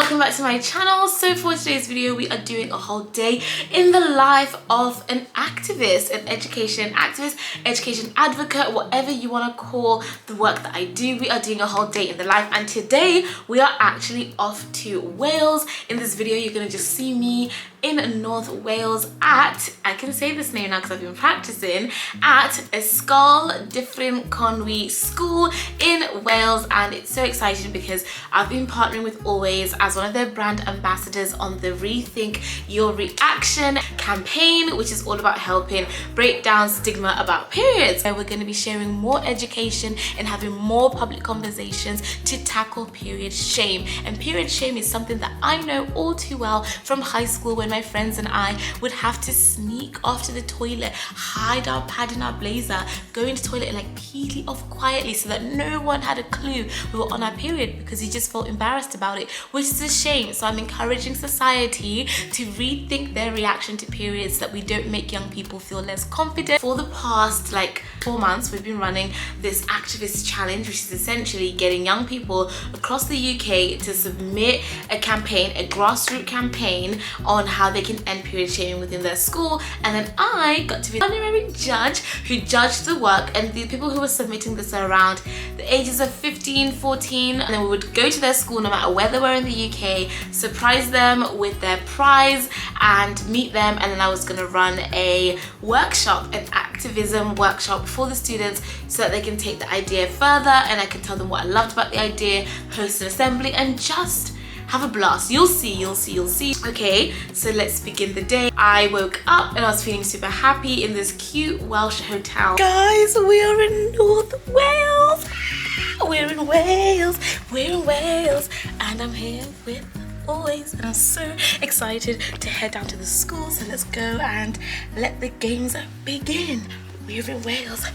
welcome back to my channel. So for today's video we are doing a whole day in the life of an activist, an education activist, education advocate, whatever you want to call the work that I do. We are doing a whole day in the life, and today we are actually off to Wales. In this video you're going to just see me in North Wales at, I can say this name now because I've been practicing, at Ysgol Dyffryn Conwy School in Wales. And it's so exciting because I've been partnering with Always as one of their brand ambassadors on the Rethink Your Reaction campaign, which is all about helping break down stigma about periods. So we're going to be sharing more education and having more public conversations to tackle period shame. And period shame is something that I know all too well from high school, when my friends and I would have to sneak off to the toilet, hide our pad in our blazer, go into the toilet and like peel it off quietly so that no one had a clue we were on our period, because you just felt embarrassed about it, which is a shame. So I'm encouraging society to rethink their reaction to periods so that we don't make young people feel less confident. For the past like 4 months we've been running this activist challenge, which is essentially getting young people across the UK to submit a campaign, a grassroots campaign on how they can end period shaming within their school. And then I got to be the honorary judge who judged the work, and the people who were submitting this are around the ages of 15, 14, and then we would go to their school no matter where they were in the UK, surprise them with their prize and meet them. And then I was going to run a workshop, an activism workshop for the students so that they can take the idea further, and I can tell them what I loved about the idea, host an assembly and just have a blast. You'll see. Okay, so let's begin the day. I woke up and I was feeling super happy in this cute Welsh hotel. Guys, we are in North Wales. We're in Wales, and I'm here with Always, and I'm so excited to head down to the school. So let's go and let the games begin. We're in Wales.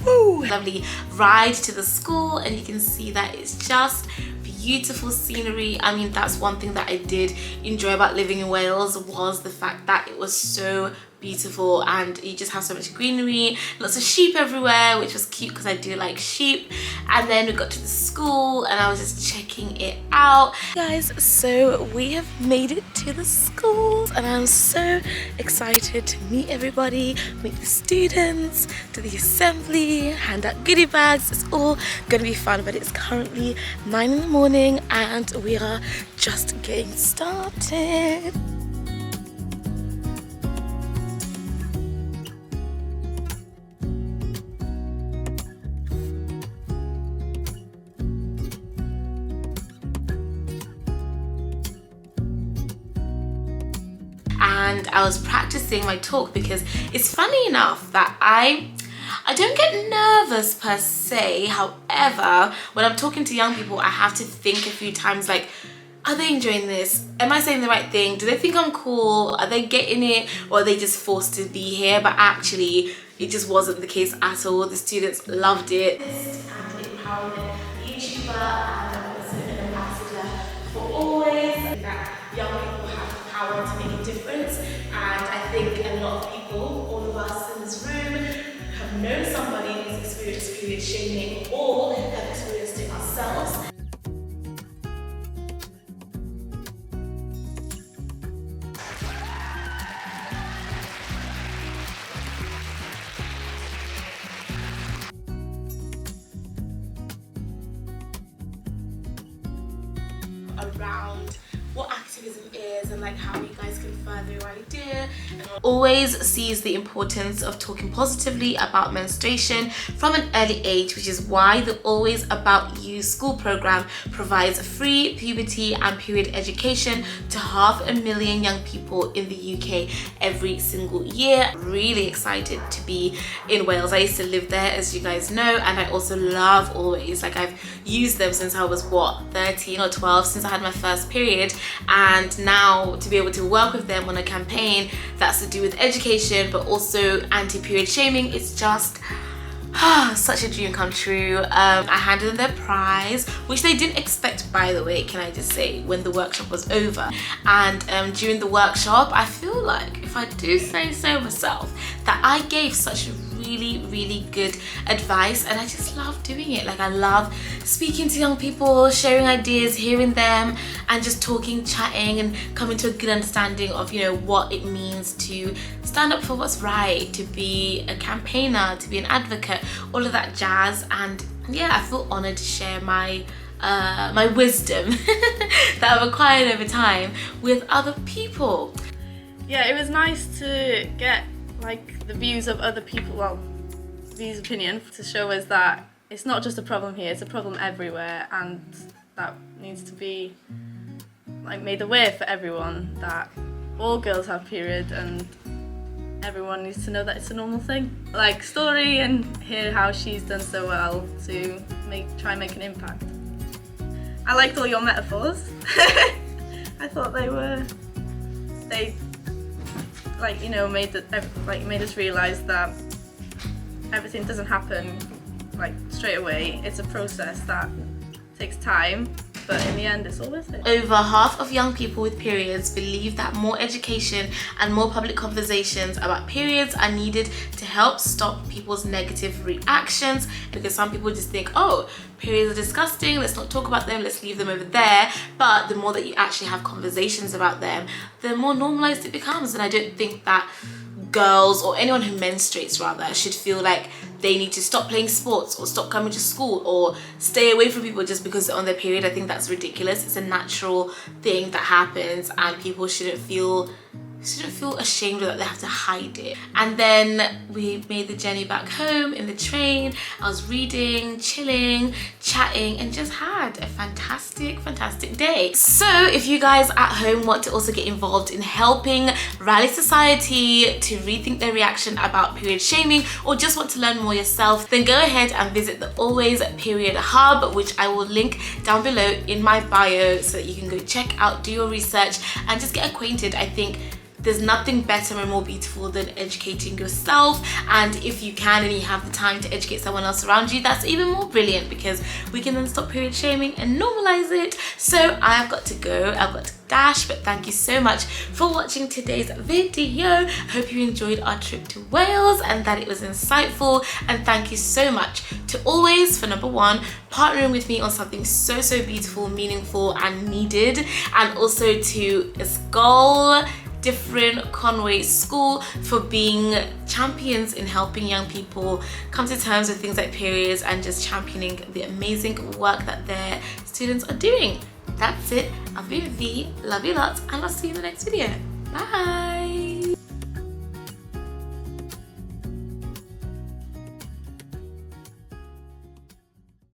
Woo! Lovely ride to the school, and you can see that it's just beautiful scenery. I mean, that's one thing that I did enjoy about living in Wales, was the fact that it was so beautiful and you just have so much greenery, lots of sheep everywhere, which was cute because I do like sheep. And then we got to the school and I was just checking it out. Guys, so we have made it to the schools and I'm so excited to meet everybody, meet the students, do the assembly, hand out goodie bags. It's all gonna be fun, but it's currently 9 in the morning and we are just getting started. And I was practicing my talk because it's funny enough that I don't get nervous per se. However, when I'm talking to young people, I have to think a few times, like, are they enjoying this? Am I saying the right thing? Do they think I'm cool? Are they getting it? Or are they just forced to be here? But actually, it just wasn't the case at all. The students loved it. And empowerment YouTuber and also an ambassador for Always. That young people have the power to make a difference. And I think a lot of people, all of us in this room, have known somebody who's experienced period shaming or have experienced it ourselves. Around what activism is and like how you guys can further your idea. Always sees the importance of talking positively about menstruation from an early age, which is why the Always About You school program provides free puberty and period education to 500,000 young people in the UK every single year. Really excited to be in Wales. I used to live there, as you guys know, and I also love Always. Like, I've used them since I was 13 or 12, since I had my first period, and now to be able to work with them on a campaign that's to do with education but also anti-period shaming, it's just such a dream come true. I handed them their prize, which they didn't expect, by the way, can I just say, when the workshop was over. And during the workshop, I feel like, if I do say so myself, that I gave such really good advice, and I just love doing it. Like, I love speaking to young people, sharing ideas, hearing them, and just talking, chatting, and coming to a good understanding of, you know, what it means to stand up for what's right, to be a campaigner, to be an advocate, all of that jazz. And yeah, I feel honored to share my my wisdom that I've acquired over time with other people. Yeah, it was nice to get like the views of other people, well, V's opinion, to show us that it's not just a problem here, it's a problem everywhere, and that needs to be like made aware for everyone, that all girls have period and everyone needs to know that it's a normal thing. Like Story, and hear how she's done so well to try and make an impact. I liked all your metaphors. I thought they like, you know, made us realise that everything doesn't happen like straight away. It's a process that takes time, but in the end it's all worth it. Over half of young people with periods believe that more education and more public conversations about periods are needed to help stop people's negative reactions, because some people just think, oh, periods are disgusting, let's not talk about them, let's leave them over there. But the more that you actually have conversations about them, the more normalized it becomes. And I don't think that girls, or anyone who menstruates rather, should feel like they need to stop playing sports or stop coming to school or stay away from people just because they're on their period. I think that's ridiculous. It's a natural thing that happens, and people shouldn't feel ashamed that they have to hide it. And then we made the journey back home in the train. I was reading, chilling, chatting, and just had a fantastic day. So if you guys at home want to also get involved in helping rally society to rethink their reaction about period shaming, or just want to learn more yourself, then go ahead and visit the Always Period Hub, which I will link down below in my bio, so that you can go check out, do your research, and just get acquainted. I think there's nothing better and more beautiful than educating yourself, and if you can and you have the time to educate someone else around you, that's even more brilliant, because we can then stop period shaming and normalize it. So I've got to go, I've got to dash, but thank you so much for watching today's video. I hope you enjoyed our trip to Wales and that it was insightful, and thank you so much to Always for number one, partnering with me on something so beautiful, meaningful, and needed, and also to Ysgol Different Conway School for being champions in helping young people come to terms with things like periods and just championing the amazing work that their students are doing. That's it. I've been V, love you lots, and I'll see you in the next video. Bye.